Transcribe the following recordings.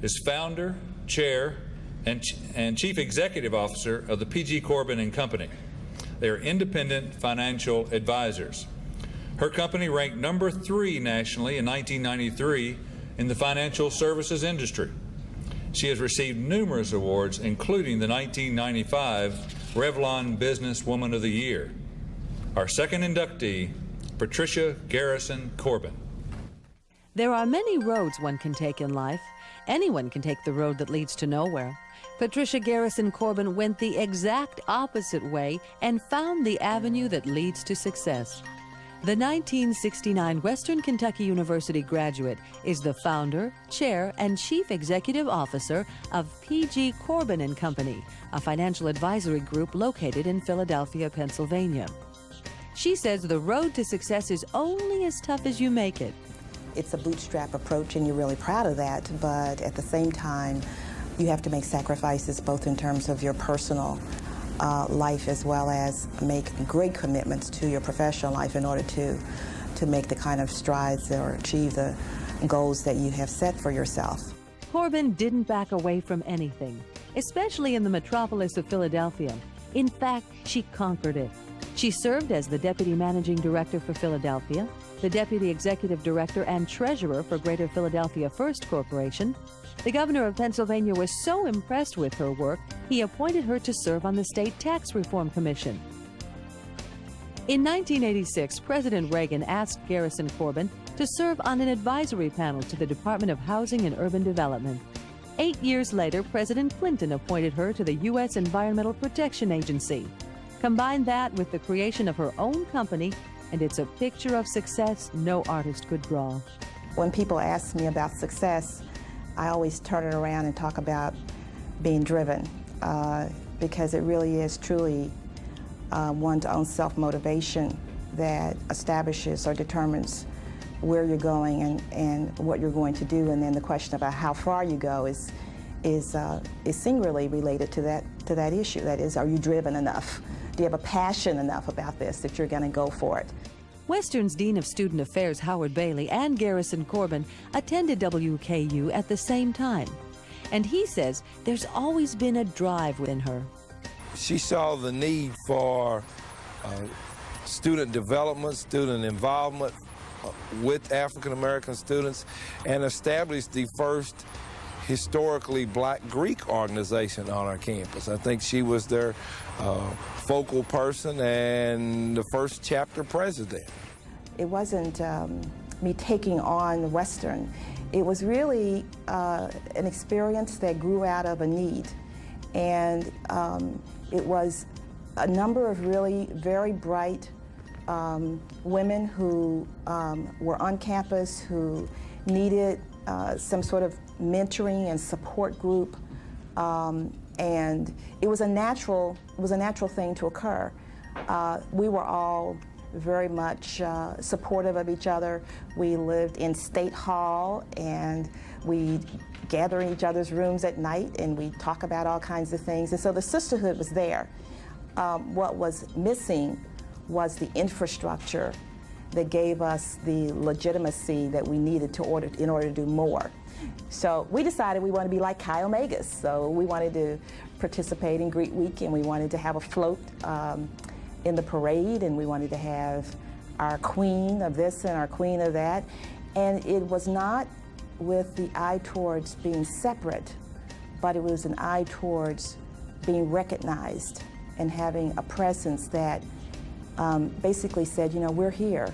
is founder, chair, and chief executive officer of the P.G. Corbin and Company. They are independent financial advisors. Her company ranked number 3 nationally in 1993 in the financial services industry. She has received numerous awards, including the 1995 Revlon Businesswoman of the Year. Our second inductee, Patricia Garrison-Corbin. There are many roads one can take in life. Anyone can take the road that leads to nowhere. Patricia Garrison-Corbin went the exact opposite way and found the avenue that leads to success. The 1969 Western Kentucky University graduate is the founder, chair, and chief executive officer of P.G. Corbin and Company, a financial advisory group located in Philadelphia, Pennsylvania. She says the road to success is only as tough as you make it. It's a bootstrap approach, and you're really proud of that, but at the same time, you have to make sacrifices both in terms of your personal life as well as make great commitments to your professional life in order to make the kind of strides or achieve the goals that you have set for yourself. Corbin didn't back away from anything, especially in the metropolis of Philadelphia. In fact, she conquered it. She served as the Deputy Managing Director for Philadelphia, the Deputy Executive Director and Treasurer for Greater Philadelphia First Corporation. The governor of Pennsylvania was so impressed with her work, he appointed her to serve on the State Tax Reform Commission. In 1986, President Reagan asked Garrison-Corbin to serve on an advisory panel to the Department of Housing and Urban Development. 8 years later, President Clinton appointed her to the U.S. Environmental Protection Agency. Combine that with the creation of her own company, and it's a picture of success no artist could draw. When people ask me about success, I always turn it around and talk about being driven, because it really is truly one's own self-motivation that establishes or determines where you're going and what you're going to do, and then the question about how far you go is singularly related to that issue. That is, are you driven enough? Do you have a passion enough about this that you're going to go for it? Western's Dean of Student Affairs, Howard Bailey, and Garrison-Corbin attended WKU at the same time. And he says there's always been a drive within her. She saw the need for student development, student involvement with African American students, and established the first historically black Greek organization on our campus. I think she was their focal person and the first chapter president. It wasn't me taking on Western. It was really an experience that grew out of a need. And it was a number of really very bright women who were on campus who needed some sort of mentoring and support group, and it was a natural thing to occur. We were all very much supportive of each other. We lived in State Hall, and we gather in each other's rooms at night, and we talk about all kinds of things. And so the sisterhood was there. What was missing was the infrastructure that gave us the legitimacy that we needed in order to do more. So we decided we wanted to be like Chi Omegas. So we wanted to participate in Greek Week, and we wanted to have a float in the parade, and we wanted to have our queen of this and our queen of that. And it was not with the eye towards being separate, but it was an eye towards being recognized and having a presence that basically said, you know, we're here.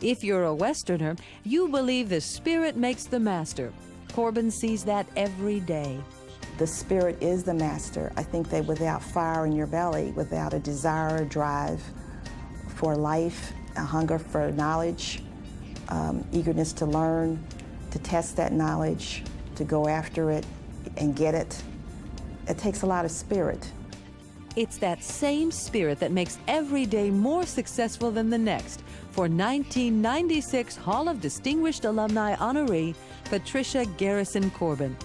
If you're a Westerner, you believe the spirit makes the master. Corbin sees that every day. The spirit is the master. I think that without fire in your belly, without a desire, a drive for life, a hunger for knowledge, eagerness to learn, to test that knowledge, to go after it and get it, it takes a lot of spirit. It's that same spirit that makes every day more successful than the next. For 1996 Hall of Distinguished Alumni honoree, Patricia Garrison-Corbin.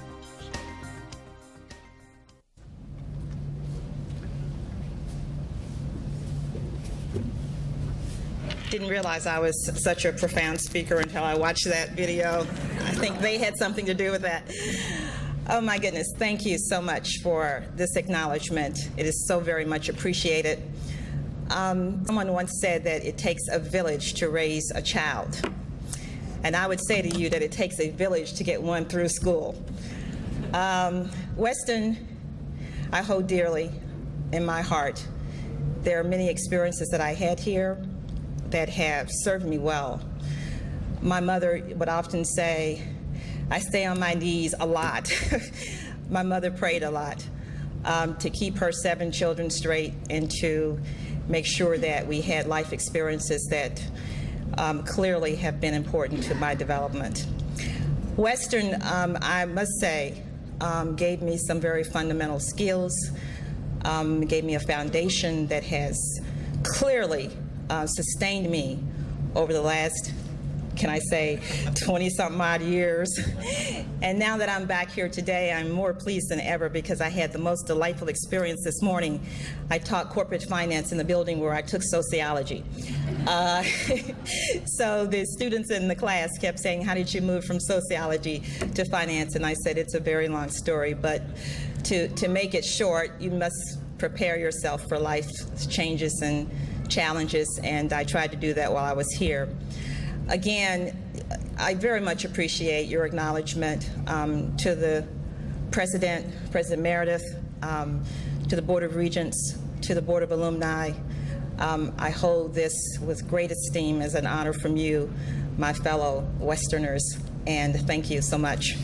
Didn't realize I was such a profound speaker until I watched that video. I think they had something to do with that. Oh my goodness, thank you so much for this acknowledgement. It is so very much appreciated. Someone once said that it takes a village to raise a child. And I would say to you that it takes a village to get one through school. Western, I hold dearly in my heart. There are many experiences that I had here that have served me well. My mother would often say, I stay on my knees a lot. My mother prayed a lot to keep her 7 children straight and to make sure that we had life experiences that clearly have been important to my development. Western, I must say, gave me some very fundamental skills, gave me a foundation that has clearly sustained me over the last, can I say, 20-something odd years. And now that I'm back here today, I'm more pleased than ever because I had the most delightful experience this morning. I taught corporate finance in the building where I took sociology. So the students in the class kept saying, how did you move from sociology to finance? And I said, it's a very long story, but to make it short, you must prepare yourself for life changes and challenges, and I tried to do that while I was here. Again, I very much appreciate your acknowledgement to the President Meredith, to the Board of Regents, to the Board of Alumni. I hold this with great esteem as an honor from you, my fellow Westerners, and thank you so much.